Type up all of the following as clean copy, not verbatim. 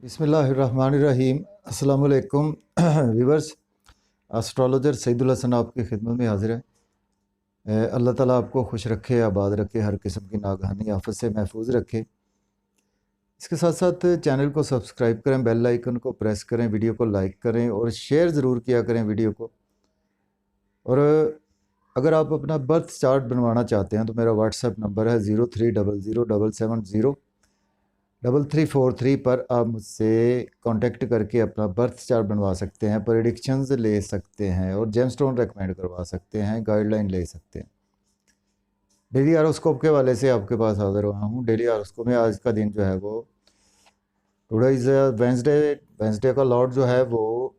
बिस्मिल्लाहिर्रहमानिर्रहीम। अस्सलाम वालेकुम व्यूवर्स। एस्ट्रोलॉजर सईदुल हसन आपकी खिदमत में हाजिर है। अल्लाह ताला आपको खुश रखे, आबाद रखे, हर किस्म की नागहानी आफत से महफूज रखे। इसके साथ साथ चैनल को सब्सक्राइब करें, बेल आइकन को प्रेस करें, वीडियो को लाइक करें और शेयर ज़रूर किया करें वीडियो को। और अगर आप अपना बर्थ चार्ट बनवाना चाहते हैं तो मेरा व्हाट्सएप नंबर है 0300770343 पर आप मुझसे कांटेक्ट करके अपना बर्थ चार्ट बनवा सकते हैं, प्रेडिक्शंस ले सकते हैं और जेमस्टोन रेकमेंड करवा सकते हैं, गाइडलाइन ले सकते हैं। डेली हॉरोस्कोप के वाले से आपके पास हाजिर हुआ हूँ। डेली हॉरोस्कोप में आज का दिन जो है वो टुडे इज़ वेंसडे। वेंसडे का लॉर्ड जो है वो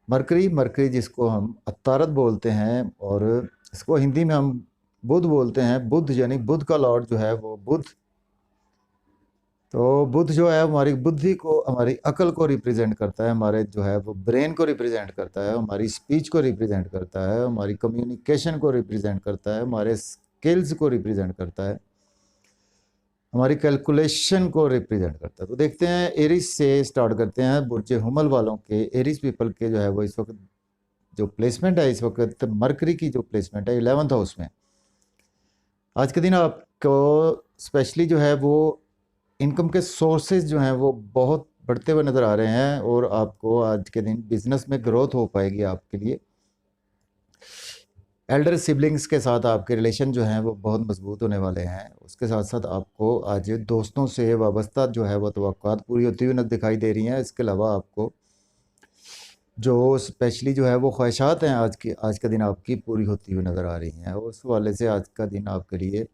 मरकरी जिसको हम अतारत बोलते हैं और इसको हिंदी में हम बुध बोलते हैं। बुध यानी बुध का लॉर्ड जो है वो बुध। तो बुध जो है हमारी बुद्धि को, हमारी अकल को रिप्रेजेंट करता है, हमारे जो है वो ब्रेन को रिप्रेजेंट करता है, हमारी स्पीच को रिप्रेजेंट करता है, हमारी कम्युनिकेशन को रिप्रेजेंट करता है, हमारे स्किल्स को रिप्रेजेंट करता है, हमारी कैलकुलेशन को रिप्रेजेंट करता है। तो देखते हैं एरिस से स्टार्ट करते हैं। बुर्ज हुमल वालों के, एरिस पीपल के जो है वो इस वक्त जो प्लेसमेंट है, इस वक्त मरकरी की जो प्लेसमेंट है 11th हाउस में। आज के दिन आपको स्पेशली जो है वो इनकम के सोर्सेज जो हैं वो बहुत बढ़ते हुए नज़र आ रहे हैं और आपको आज के दिन बिजनेस में ग्रोथ हो पाएगी आपके लिए। एल्डर सिबलिंग्स के साथ आपके रिलेशन जो हैं वो बहुत मजबूत होने वाले हैं। उसके साथ साथ आपको आज दोस्तों से वाबस्ता जो है वो तवक्कुआत पूरी होती हुई दिखाई दे रही हैं। इसके अलावा आपको जो स्पेशली जो है वो ख्वाहिशात हैं आज का दिन आपकी पूरी होती हुई नज़र आ रही हैं। और उस हवाले से आज का दिन आपके लिए,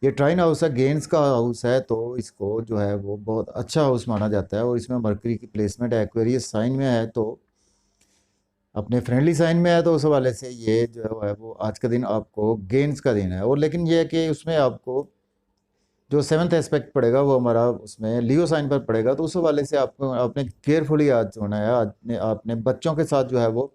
ये ट्राइन हाउस है, गेंस का हाउस है, तो इसको जो है वो बहुत अच्छा हाउस माना जाता है। और इसमें मरकरी की प्लेसमेंट एक्वेरियस साइन में है, तो अपने फ्रेंडली साइन में है, तो उस हवाले से ये जो है वो आज का दिन आपको गेंस का दिन है। और लेकिन ये है कि उसमें आपको जो 7th एस्पेक्ट पड़ेगा वो हमारा उसमें लियो साइन पर पड़ेगा, तो उस हवाले से आपको आपने केयरफुली आज होना है। आज आपने बच्चों के साथ जो है वो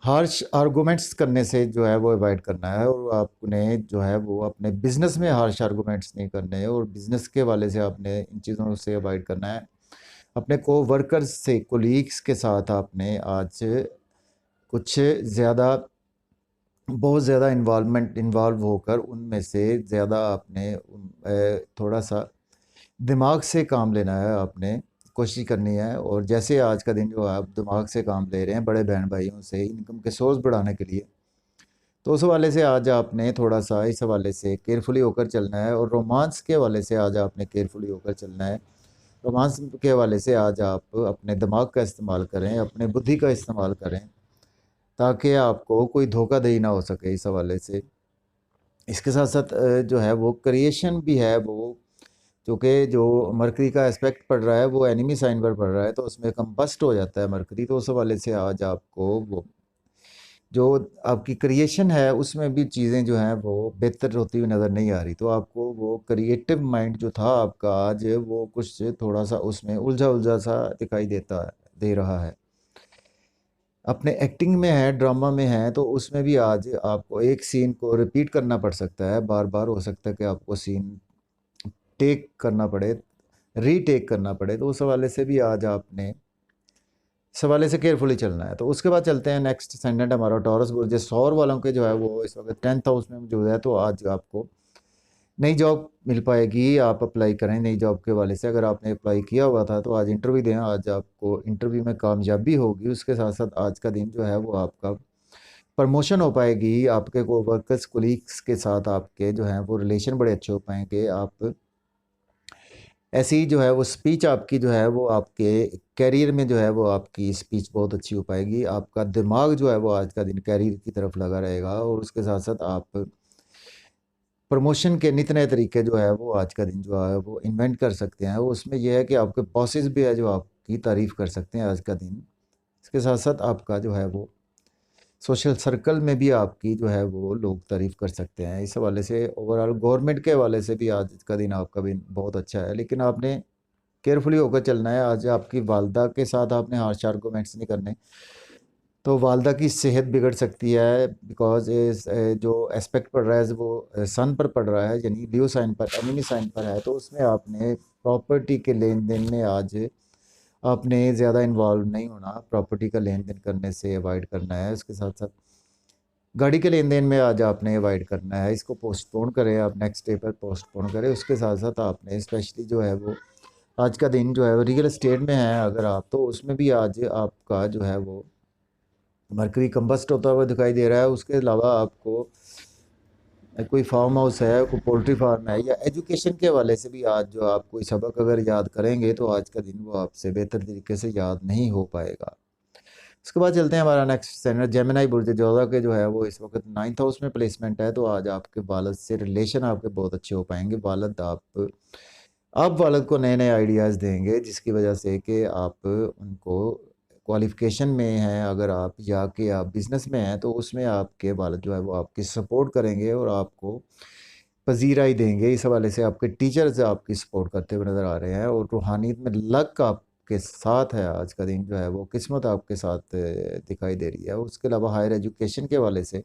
हार्श आर्गूमेंट्स करने से जो है वो अवॉइड करना है। और आपने जो है वो अपने बिज़नेस में हार्श आर्गूमेंट्स नहीं करने हैं और बिज़नेस के वाले से आपने इन चीज़ों से अवॉइड करना है। अपने को वर्कर्स से, कोलीग्स के साथ आपने आज कुछ ज़्यादा, बहुत ज़्यादा इन्वॉल्व होकर उनमें से ज़्यादा आपने थोड़ा सा दिमाग से काम लेना है, आपने कोशिश करनी है। और जैसे आज का दिन जो आप दिमाग से काम ले रहे हैं बड़े बहन भाइयों से इनकम के सोर्स बढ़ाने के लिए, तो उस हवाले से आज आपने थोड़ा सा इस हवाले से केयरफुली होकर चलना है। और रोमांस के हवाले से आज आपने केयरफुली होकर चलना है। रोमांस के हवाले से आज आप अपने दिमाग का इस्तेमाल करें, अपने बुद्धि का इस्तेमाल करें, ताकि आपको कोई धोखाधड़ी ना हो सके इस हवाले से। इसके साथ साथ जो है वो क्रिएशन भी है, वो क्योंकि जो मरकरी का एस्पेक्ट पड़ रहा है वो एनिमी साइन पर पड़ रहा है, तो उसमें कंबस्ट हो जाता है मरकरी। तो उस हवाले से आज आपको वो जो आपकी क्रिएशन है उसमें भी चीज़ें जो हैं वो बेहतर होती हुई नज़र नहीं आ रही। तो आपको वो क्रिएटिव माइंड जो था आपका आज वो कुछ थोड़ा सा उसमें उलझा सा दिखाई दे रहा है। अपने एक्टिंग में है, ड्रामा में है, तो उसमें भी आज आपको एक सीन को रिपीट करना पड़ सकता है, बार बार हो सकता है कि आपको सीन टेक करना पड़े, रीटेक करना पड़े। तो उस हवाले से भी आज आपने इस हवाले से केयरफुली चलना है। तो उसके बाद चलते हैं नेक्स्ट सेंडेंट हमारा टॉरस बुर्ज। सौर वालों के जो है वो इस वक्त 10th हाउस में मौजूद है, तो आज आपको नई जॉब मिल पाएगी। आप अप्लाई करें नई जॉब के वाले से। अगर आपने अप्लाई किया हुआ था तो आज इंटरव्यू दें, आज आपको इंटरव्यू में कामयाबी होगी। उसके साथ साथ आज का दिन जो है वो आपका प्रमोशन हो पाएगी। आपके को वर्कर्स कोलीग्स के साथ आपके जो हैं वो रिलेशन बड़े अच्छे हो पाएंगे। आप ऐसी जो है वो स्पीच आपकी जो है वो आपके कैरियर में जो है वो आपकी स्पीच बहुत अच्छी हो पाएगी। आपका दिमाग जो है वो आज का दिन कैरियर की तरफ लगा रहेगा। और उसके साथ साथ आप प्रमोशन के नित नए तरीके जो है वो आज का दिन जो है वो इन्वेंट कर सकते हैं। वो उसमें यह है कि आपके बॉसेस भी है जो आपकी तारीफ़ कर सकते हैं आज का दिन। इसके साथ साथ आपका जो है वो सोशल सर्कल में भी आपकी जो है वो लोग तारीफ़ कर सकते हैं। इस हवाले से ओवरऑल गवर्नमेंट के हवाले से भी आज का दिन आपका भी बहुत अच्छा है, लेकिन आपने केयरफुली होकर चलना है। आज आपकी वालदा के साथ आपने हार्श आर्गूमेंट्स नहीं करने, तो वालदा की सेहत बिगड़ सकती है, बिकॉज जो एस्पेक्ट पड़ रहा है वो सन पर पड़ रहा है, यानी लियो साइन पर, एनिमी साइन पर है, तो उसमें आपने प्रॉपर्टी के लेन देन में आज आपने ज़्यादा इन्वॉल्व नहीं होना। प्रॉपर्टी का लेन देन करने से अवॉइड करना है। उसके साथ साथ गाड़ी के लेन देन में आज आपने अवॉइड करना है, इसको पोस्टपोन करें, आप नेक्स्ट डे पर पोस्टपोन करें। उसके साथ साथ आपने स्पेशली जो है वो आज का दिन जो है वो रियल एस्टेट में है अगर आप, तो उसमें भी आज आपका जो है वो मरकरी कंबस्ट होता हुआ दिखाई दे रहा है। उसके अलावा आपको कोई फार्म हाउस है, कोई पोल्ट्री फार्म है, या एजुकेशन के हवाले से भी आज जो आप कोई सबक अगर याद करेंगे तो आज का दिन वो आपसे बेहतर तरीके से याद नहीं हो पाएगा। उसके बाद चलते हैं हमारा नेक्स्ट सैनर जेमिनाई बुर्ज जोधा के जो है वो इस वक्त 9th हाउस में प्लेसमेंट है, तो आज आपके वालद से रिलेशन आपके बहुत अच्छे हो पाएंगे। वालद आप वालद को नए नए आइडियाज़ देंगे, जिसकी वजह से कि आप उनको क्वालिफ़िकेशन में हैं अगर आप, या कि आप बिज़नेस में हैं, तो उसमें आपके वालिद जो है वो आपकी सपोर्ट करेंगे और आपको पजीराई देंगे। इस हवाले से आपके टीचर्स आपकी सपोर्ट करते हुए नज़र आ रहे हैं, और रूहानियत में लक आपके साथ है। आज का दिन जो है वो किस्मत आपके साथ दिखाई दे रही है। उसके अलावा हायर एजुकेशन के हवाले से,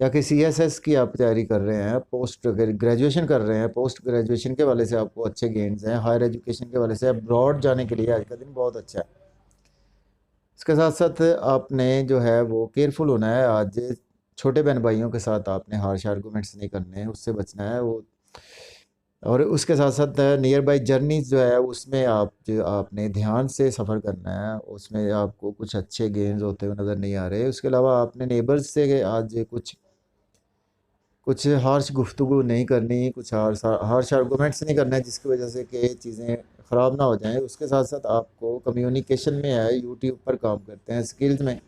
या कि CSS की आप तैयारी कर रहे हैं, पोस्ट ग्रेजुएशन कर रहे हैं, पोस्ट ग्रेजुएशन के वाले से आपको अच्छे गेन्स हैं। हायर एजुकेशन के वाले से अब्रॉड जाने के लिए आज का दिन बहुत अच्छा है। इसके साथ साथ आपने जो है वो केयरफुल होना है। आज छोटे बहन भाइयों के साथ आपने हार्श आर्गूमेंट्स नहीं करने हैं, उससे बचना है वो। और उसके साथ साथ नियर बाई जर्नीज जो है उसमें आपने ध्यान से सफ़र करना है, उसमें आपको कुछ अच्छे गेन्स होते हुए नज़र नहीं आ रहे। उसके अलावा आपने नेबर्स से आज कुछ हार्श गुफ्तगू नहीं करनी, कुछ हार्श आर्गूमेंट्स नहीं करना है, जिसकी वजह से कि चीज़ें ख़राब ना हो जाएं। उसके साथ साथ आपको कम्युनिकेशन में है, यूट्यूब पर काम करते हैं, स्किल्स में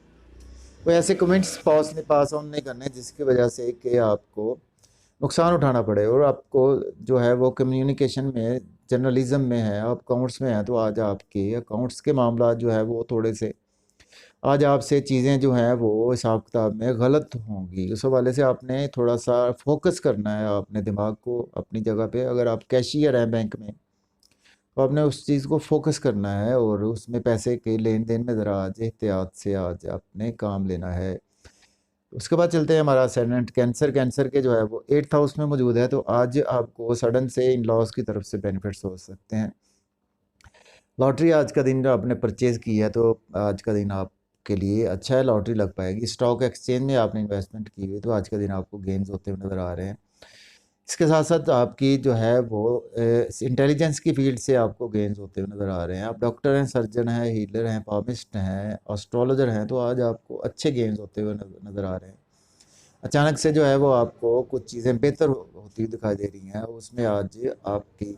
कोई ऐसे कमेंट्स पास ऑन नहीं करने जिसकी वजह से कि आपको नुकसान उठाना पड़े। और आपको जो है वो कम्युनिकेशन में, जर्नलिज़म में है, आप अकाउंट्स में हैं, तो आज आपके अकाउंट्स के मामला जो है वो थोड़े से, आज आपसे चीज़ें जो हैं वो हिसाब किताब में गलत होंगी। उस हवाले से आपने थोड़ा सा फोकस करना है अपने दिमाग को अपनी जगह पे। अगर आप कैशियर हैं बैंक में, तो आपने उस चीज़ को फोकस करना है, और उसमें पैसे के लेन देन में ज़रा आज एहतियात से आज आपने काम लेना है। उसके बाद चलते हैं हमारा असेंडेंट कैंसर। कैंसर के जो है वो 8th हाउस में मौजूद है, तो आज आपको सडन से इन लॉज की तरफ से बेनिफिट्स हो सकते हैं। लॉटरी आज का दिन जो आपने परचेज़ की है, तो आज का दिन आपके लिए अच्छा है, लॉटरी लग पाएगी। स्टॉक एक्सचेंज में आपने इन्वेस्टमेंट की हुई, तो आज का दिन आपको गेन्स होते हुए नज़र आ रहे हैं। इसके साथ साथ आपकी जो है वो इंटेलिजेंस की फील्ड से आपको गेन्स होते हुए नज़र आ रहे हैं। आप डॉक्टर हैं, सर्जन हैं, हीलर हैं, पामिस्ट हैं, एस्ट्रोलॉजर हैं, तो आज आपको अच्छे गेन्स होते हुए नज़र आ रहे हैं। अचानक से जो है वो आपको कुछ चीज़ें बेहतर होती हुई दिखाई दे रही हैं, उसमें आज आपकी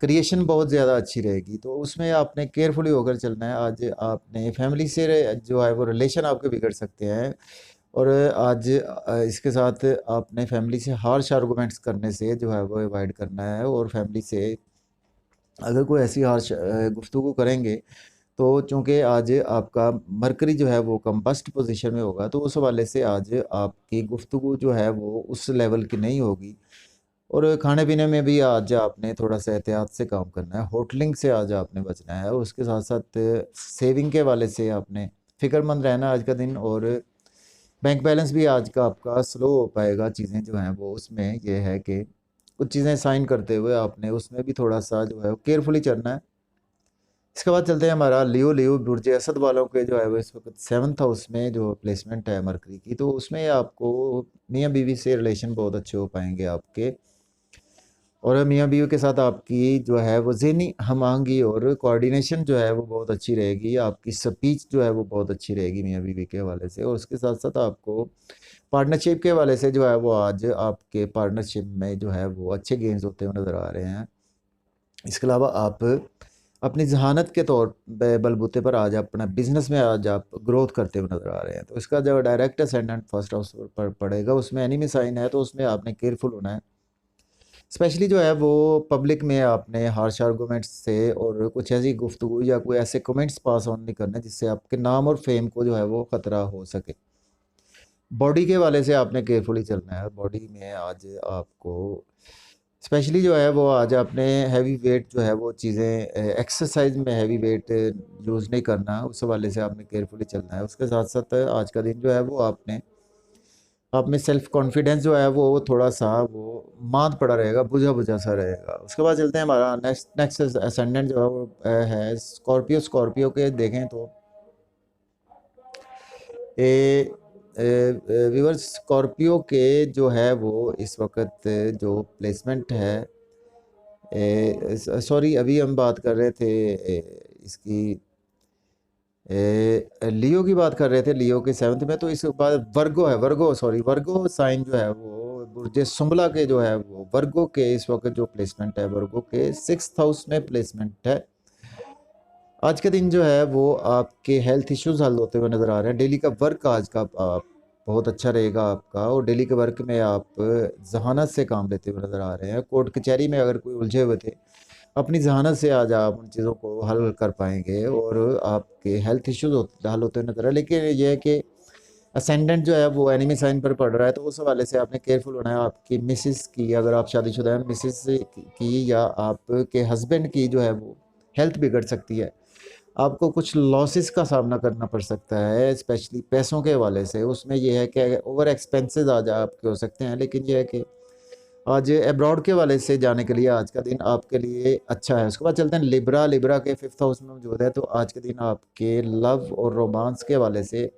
क्रिएशन बहुत ज़्यादा अच्छी रहेगी, तो उसमें आपने केयरफुली होकर चलना है। आज आपने फैमिली से जो है वो रिलेशन आपके बिगड़ सकते हैं, और आज इसके साथ आपने फैमिली से हार्श आर्गूमेंट्स करने से जो है वो अवॉइड करना है। और फैमिली से अगर कोई ऐसी हार्श गुफ्तगू करेंगे, तो चूँकि आज आपका मरकरी जो है वो कंबस्ट पोजीशन में होगा, तो उस हवाले से आज आपकी गुफ्तगू जो है वो उस लेवल की नहीं होगी। और खाने पीने में भी आज आपने थोड़ा सा एहतियात से काम करना है, होटलिंग से आज आपने बचना है। और उसके साथ साथ सेविंग के वाले से आपने फ़िक्रमंद रहना आज का दिन। और बैंक बैलेंस भी आज का आपका स्लो हो पाएगा, चीज़ें जो हैं वो उसमें ये है कि कुछ चीज़ें साइन करते हुए आपने उसमें भी थोड़ा सा जो है वो केयरफुली चलना है। इसके बाद चलते हैं हमारा लियो। लियो बुर्ज असद वालों के जो है वो इस वक्त 7th हाउस में जो प्लेसमेंट है मरकरी की, तो उसमें आपको मियाँ बीवी से रिलेशन बहुत अच्छे हो पाएंगे आपके। और मियाँ बीवी के साथ आपकी जो है वो ज़हनी हम-आहंगी और कोऑर्डिनेशन जो है वो बहुत अच्छी रहेगी। आपकी स्पीच जो है वो बहुत अच्छी रहेगी मियाँ बीवी के हवाले से। और उसके साथ साथ आपको पार्टनरशिप के हवाले से जो है वो आज आपके पार्टनरशिप में जो है वो अच्छे गेन्स होते हुए नज़र आ रहे हैं। इसके अलावा आप अपनी ज़हानत के तौर पे बलबूते पर आज अपना बिज़नेस में आज आप ग्रोथ करते हुए नज़र आ रहे हैं। तो इसका जो डायरेक्ट असेंडेंट फर्स्ट हाउस पर पड़ेगा, उसमें एनिमी साइन है, तो उसमें आपने केयरफुल होना है। स्पेशली जो है वो पब्लिक में आपने हार्श आर्गूमेंट्स से और कुछ ऐसी गुफ्तगू या कोई ऐसे कमेंट्स पास ऑन नहीं करने जिससे आपके नाम और फेम को जो है वो ख़तरा हो सके। बॉडी के वाले से आपने केयरफुली चलना है। बॉडी में आज आपको स्पेशली जो है वो आज आपने हैवी वेट जो है वो चीज़ें एक्सरसाइज में हैवी वेट यूज़ नहीं करना, उस हवाले से आपने केयरफुली चलना है। उसके साथ साथ आज का दिन जो है वो आपने आप में सेल्फ कॉन्फिडेंस जो है वो थोड़ा सा वो मांद पड़ा रहेगा, बुझा बुझा सा रहेगा। उसके बाद चलते हैं, हमारा नेक्स्ट नेक्स्ट असेंडेंट जो है वो है स्कॉर्पियो। स्कॉर्पियो के देखें तो व्यूअर्स, स्कॉर्पियो के जो है वो इस वक्त जो प्लेसमेंट है, सॉरी अभी हम बात कर रहे थे इसकी लियो की बात कर रहे थे, लियो के 7th में। तो इस बाद वर्गो है, वर्गो सॉरी वर्गो साइन जो है वो बुर्जे सुंबला के जो है वो वर्गो के इस वक्त जो प्लेसमेंट है, वर्गो के 6th हाउस में प्लेसमेंट है। आज के दिन जो है वो आपके हेल्थ इश्यूज हल होते हुए नज़र आ रहे हैं। डेली का वर्क आज का आप बहुत अच्छा रहेगा आपका, और डेली के वर्क में आप जहानत से काम लेते हुए नज़र आ रहे हैं। कोर्ट कचहरी में अगर कोई उलझे हुए थे, अपनी जहानत से आज आप उन चीज़ों को हल कर पाएंगे और आपके हेल्थ इश्यूज हल होते हुए नजर आ रहे हैं। लेकिन यह है कि असेंडेंट जो है वो एनिमी साइन पर पड़ रहा है, तो उस हवाले से आपने केयरफुल होना है। आपकी मिसिस की, अगर आप शादीशुदा हैं, मिसिस की या आपके हस्बैंड की जो है वो हेल्थ बिगड़ सकती है। आपको कुछ लॉसेस का सामना करना पड़ सकता है, स्पेशली पैसों के हवाले से। उसमें यह है कि ओवर एक्सपेंसेस आज आपके हो सकते हैं, लेकिन यह है कि आज अब्रॉड के वाले से जाने के लिए आज का दिन आपके लिए अच्छा है। उसके बाद चलते हैं लिब्रा। लिब्रा के 5th हाउस में मौजूद है, तो आज के दिन आपके लव और रोमांस के वाले से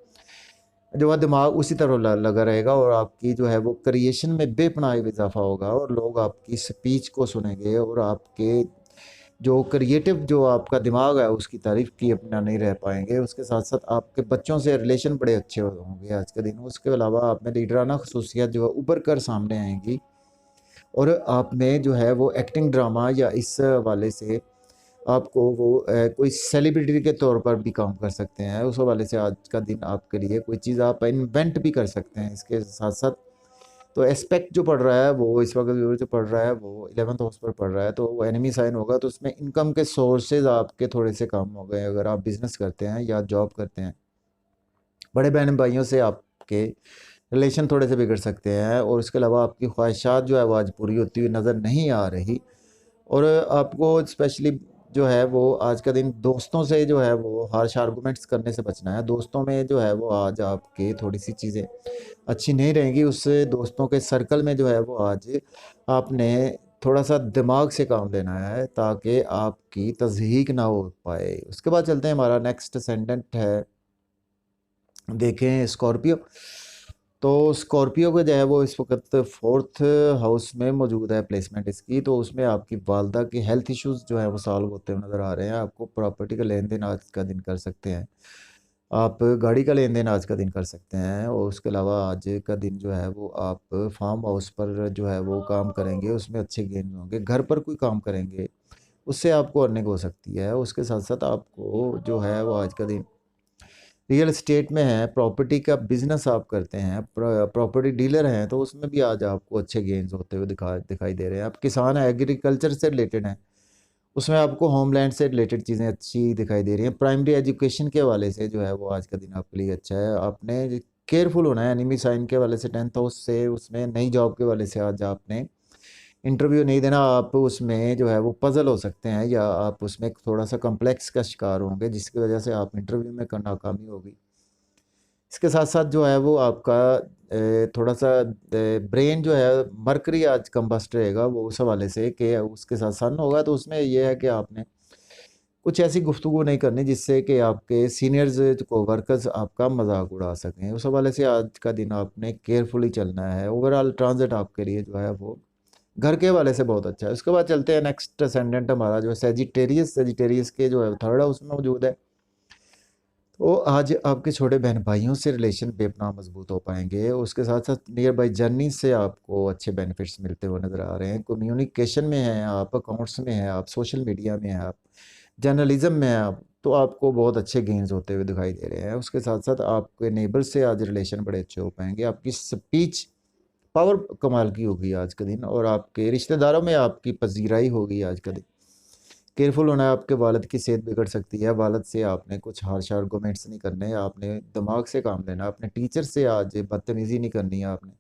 जो है दिमाग उसी तरह लगा रहेगा, और आपकी जो है वो क्रिएशन में बेपनाह इजाफा होगा, और लोग आपकी स्पीच को सुनेंगे और आपके जो क्रिएटिव जो आपका दिमाग है उसकी तारीफ की अपना नहीं रह पाएंगे। उसके साथ साथ आपके बच्चों से रिलेशन बड़े अच्छे होंगे आज के दिन। उसके अलावा आप में लीडराना खसूसियत जो है उभर कर सामने आएंगी, और आप में जो है वो एक्टिंग ड्रामा या इस वाले से आपको वो कोई सेलिब्रिटी के तौर पर भी काम कर सकते हैं। उस हवाले से आज का दिन आपके लिए कोई चीज़ आप इन्वेंट भी कर सकते हैं। इसके साथ साथ तो एस्पेक्ट जो पढ़ रहा है वो इस वक्त जो पढ़ रहा है वो 11th हाउस पर पढ़ रहा है, तो वो एनिमी साइन होगा, तो उसमें इनकम के सोर्सेज आपके थोड़े से कम हो गए। अगर आप बिजनेस करते हैं या जॉब करते हैं, बड़े बहन भाइयों से आपके रिलेशन थोड़े से बिगड़ सकते हैं, और इसके अलावा आपकी ख्वाहिशात जो है वो आज पूरी होती हुई नज़र नहीं आ रही। और आपको स्पेशली जो है वो आज का दिन दोस्तों से जो है वो हार्श आर्गूमेंट्स करने से बचना है। दोस्तों में जो है वो आज आपके थोड़ी सी चीज़ें अच्छी नहीं रहेंगी। उससे दोस्तों के सर्कल में जो है वो आज आपने थोड़ा सा दिमाग से काम लेना है ताकि आपकी तज़हीक ना हो पाए। उसके बाद चलते हैं, हमारा नेक्स्ट असेंडेंट है, देखें स्कॉर्पियो। तो स्कॉर्पियो का जो है वो इस वक्त 4th हाउस में मौजूद है प्लेसमेंट इसकी, तो उसमें आपकी वालदा की हेल्थ इश्यूज जो है वो सॉल्व होते हुए नज़र आ रहे हैं। आपको प्रॉपर्टी का लेन देन आज का दिन कर सकते हैं, आप गाड़ी का लेन देन आज का दिन कर सकते हैं। और उसके अलावा आज का दिन जो है वो आप फार्म हाउस पर जो है वो काम करेंगे, उसमें अच्छे गेन होंगे। घर पर कोई काम करेंगे, उससे आपको अर्निंग हो सकती है। उसके साथ साथ आपको जो है वो आज का दिन रियल एस्टेट में है, प्रॉपर्टी का बिजनेस आप करते हैं, प्रॉपर्टी डीलर हैं, तो उसमें भी आज आपको अच्छे गेन्स होते हुए दिखाई दे रहे हैं। आप किसान हैं, एग्रीकल्चर से रिलेटेड हैं, उसमें आपको होमलैंड से रिलेटेड चीज़ें अच्छी दिखाई दे रही हैं। प्राइमरी एजुकेशन के हवाले से जो है वो आज का दिन आपके लिए अच्छा है। आपने केयरफुल होना है एनिमी साइन के हवाले से 10th हाउस से, उसमें नई जॉब के हवाले से आज आपने इंटरव्यू नहीं देना। आप उसमें जो है वो पजल हो सकते हैं, या आप उसमें थोड़ा सा कम्प्लेक्स का शिकार होंगे, जिसकी वजह से आप इंटरव्यू में नाकामी होगी। इसके साथ साथ जो है वो आपका थोड़ा सा ब्रेन जो है मरकरी आज कंबस्ट रहेगा, वो उस हवाले से कि उसके साथ सन होगा, तो उसमें यह है कि आपने कुछ ऐसी गुफ्तगू नहीं करनी जिससे कि आपके सीनियर्स को वर्कर्स आपका मजाक उड़ा सकें। उस हवाले से आज का दिन आपने केयरफुली चलना है। ओवरऑल ट्रांजिट आपके लिए जो है वो घर के हवाले से बहुत अच्छा है। उसके बाद चलते हैं, नेक्स्ट असेंडेंट हमारा जो है सेजिटेरियस। सेजिटेरियस के जो है 3rd हाउस में मौजूद है, तो आज आपके छोटे बहन भाइयों से रिलेशन बेपनाह मजबूत हो पाएंगे। उसके साथ साथ नियर बाई जर्नी से आपको अच्छे बेनिफिट्स मिलते हुए नज़र आ रहे हैं। कम्युनिकेशन में हैं आप, अकाउंट्स में हैं आप, सोशल मीडिया में हैं आप, जर्नलिज्म में हैं आप, तो आपको बहुत अच्छे गेन्स होते हुए दिखाई दे रहे हैं। उसके साथ साथ आपके नेबर से आज रिलेशन बड़े अच्छे हो पाएंगे। आपकी स्पीच पावर कमाल की होगी आज का दिन, और आपके रिश्तेदारों में आपकी पजीराई होगी आज का दिन। केयरफुल होना है, आपके वालिद की सेहत बिगड़ सकती है, वालिद से आपने कुछ हार्श आर्गूमेंट्स नहीं करने, आपने दिमाग से काम लेना, अपने टीचर से आज बदतमीज़ी नहीं करनी है आपने,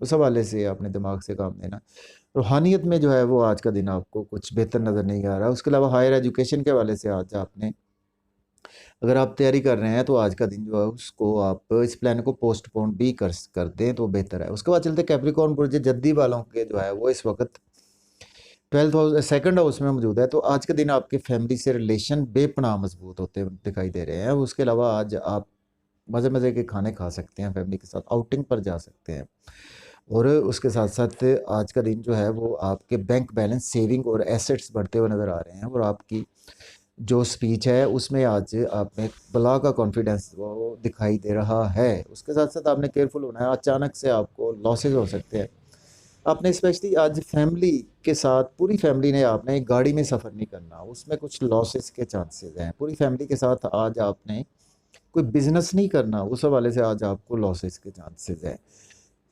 उस हवाले से आपने दिमाग से काम लेना। रूहानियत में जो है वो आज का दिन आपको कुछ बेहतर नज़र नहीं आ रहा। उसके अलावा हायर एजुकेशन के हवाले से आज आपने, अगर आप तैयारी कर रहे हैं तो आज का दिन जो है उसको आप इस प्लान को पोस्टपोन भी कर दें तो बेहतर है। उसके बाद चलते कैप्रिकॉर्न बुर्ज जद्दी वालों के जो है वो इस वक्त 12th हाउस सेकंड हाउस में मौजूद है, तो आज के दिन आपके फैमिली से रिलेशन बेपनाह मजबूत होते दिखाई दे रहे हैं। उसके अलावा आज आप मज़े मज़े के खाने खा सकते हैं, फैमिली के साथ आउटिंग पर जा सकते हैं, और उसके साथ साथ आज का दिन जो है वो आपके बैंक बैलेंस, सेविंग और एसेट्स बढ़ते हुए नज़र आ रहे हैं। और आपकी जो स्पीच है उसमें आज आप में बला का कॉन्फिडेंस वो दिखाई दे रहा है। उसके साथ साथ आपने केयरफुल होना है, अचानक से आपको लॉसेज हो सकते हैं। आपने स्पेशली आज फैमिली के साथ, पूरी फैमिली ने आपने एक गाड़ी में सफ़र नहीं करना, उसमें कुछ लॉसेस के चांसेस हैं। पूरी फैमिली के साथ आज आपने कोई बिजनेस नहीं करना, उस हवाले से आज आपको लॉसेस के चांसेस हैं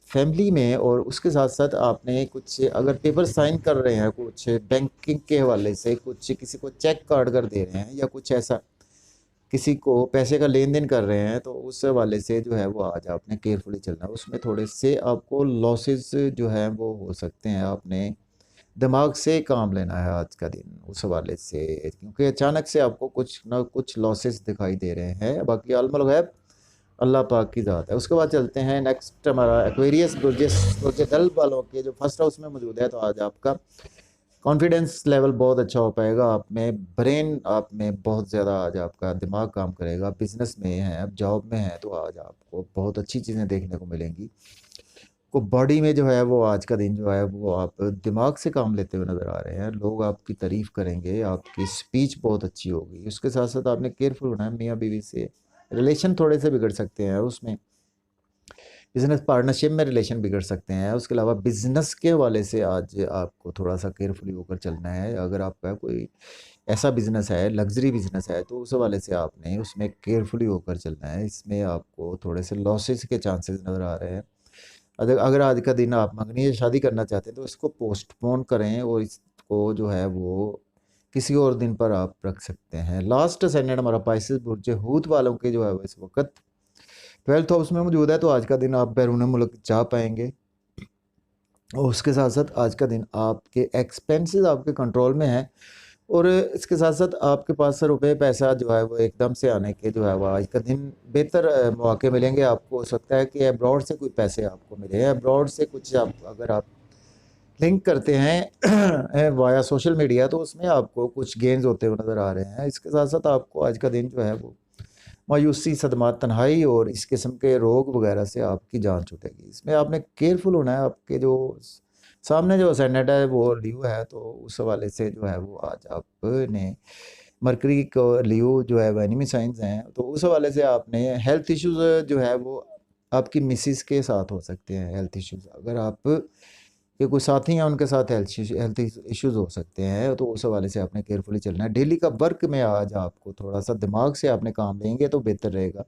फैमिली में। और उसके साथ साथ आपने कुछ अगर पेपर साइन कर रहे हैं, कुछ बैंकिंग के हवाले से, कुछ किसी को चेक काट कर दे रहे हैं, या कुछ ऐसा किसी को पैसे का लेन देन कर रहे हैं, तो उस हवाले से जो है वो आज आपने केयरफुली चलना है। उसमें थोड़े से आपको लॉसेस जो है वो हो सकते हैं, आपने दिमाग से काम लेना है आज का दिन उस हवाले से, क्योंकि अचानक से आपको कुछ ना कुछ लॉसेस दिखाई दे रहे हैं। बाकी अल्मल गैब अल्लाह पाक की ज़ात है। उसके बाद चलते हैं नेक्स्ट हमारा एक्वेरियस बुर्ज दल वालों के जो फर्स्ट हाउस में मौजूद है, तो आज आपका कॉन्फिडेंस लेवल बहुत अच्छा हो पाएगा, आप में ब्रेन, आप में बहुत ज़्यादा आज आपका दिमाग काम करेगा। बिजनेस में हैं, अब जॉब में हैं, तो आज आपको बहुत अच्छी चीज़ें देखने को मिलेंगी। को बॉडी में जो है वो आज का दिन जो है वो आप दिमाग से काम लेते हुए नज़र आ रहे हैं, लोग आपकी तारीफ़ करेंगे, आपकी स्पीच बहुत अच्छी होगी। उसके साथ साथ आपने केयरफुल होना है, मियाँ बीवी से रिलेशन थोड़े से बिगड़ सकते हैं, उसमें बिज़नेस पार्टनरशिप में रिलेशन बिगड़ सकते हैं। उसके अलावा बिज़नेस के हवाले से आज आपको थोड़ा सा केयरफुली होकर चलना है। अगर आपका कोई ऐसा बिज़नेस है, लग्जरी बिज़नेस है, तो उस हवाले से आपने उसमें केयरफुली होकर चलना है। इसमें आपको थोड़े से लॉसेस के चांसेस नज़र आ रहे हैं। अगर अगर आज का दिन आप मंगनी या शादी करना चाहते हैं तो इसको पोस्टपोन करें, और इसको जो है वो किसी और दिन पर आप रख सकते हैं। लास्ट असेंडेंट हमारा पाइसेस बुर्ज हूत वालों के जो है वो इस वक्त 12th हाउस में मौजूद है, तो आज का दिन आप बैरून मुल्क जा पाएंगे। और उसके साथ साथ आज का दिन आपके एक्सपेंसेस आपके कंट्रोल में है, और इसके साथ साथ आपके पास रुपए पैसा जो है वो एकदम से आने के जो है वो आज का दिन बेहतर मौके मिलेंगे आपको। हो सकता है कि अब्रॉड से कोई पैसे आपको मिले, अब्रॉड से कुछ आप अगर आप लिंक करते हैं वाया सोशल मीडिया, तो उसमें आपको कुछ गेंस होते हुए नज़र आ रहे हैं। इसके साथ साथ आपको आज का दिन जो है वो मायूसी, सदमात, तन्हाई और इस किस्म के रोग वगैरह से आपकी जान छूटेगी। इसमें आपने केयरफुल होना है। आपके जो सामने जो असेंडेंट है वो लियो है, तो उस हवाले से जो है वो आज आपने मरकरी को लियो जो है वो एनिमी साइंस हैं, तो उस हवाले से आपने हेल्थ इश्यूज़ जो है वो आपकी मिसिस के साथ हो सकते हैं। हेल्थ इश्यूज़ अगर आप ये कोई साथी हैं उनके साथ हेल्थ इश्यूज़ हो सकते हैं, तो उस हवाले से आपने केयरफुली चलना है। डेली का वर्क में आज आपको थोड़ा सा दिमाग से आपने काम लेंगे तो बेहतर रहेगा।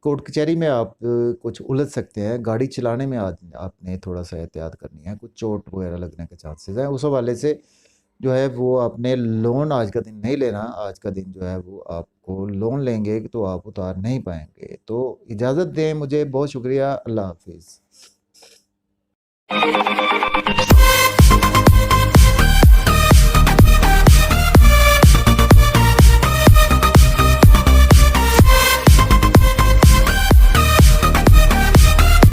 कोर्ट कचहरी में आप कुछ उलझ सकते हैं, गाड़ी चलाने में आज आपने थोड़ा सा एहतियात करनी है, कुछ चोट वगैरह लगने के चांसेस हैं। उस हवाले से जो है वो आपने लोन आज का दिन नहीं लेना। आज का दिन जो है वो आपको लोन लेंगे तो आप उतार नहीं पाएंगे। तो इजाज़त दें मुझे, बहुत शुक्रिया, अल्लाह हाफिज़।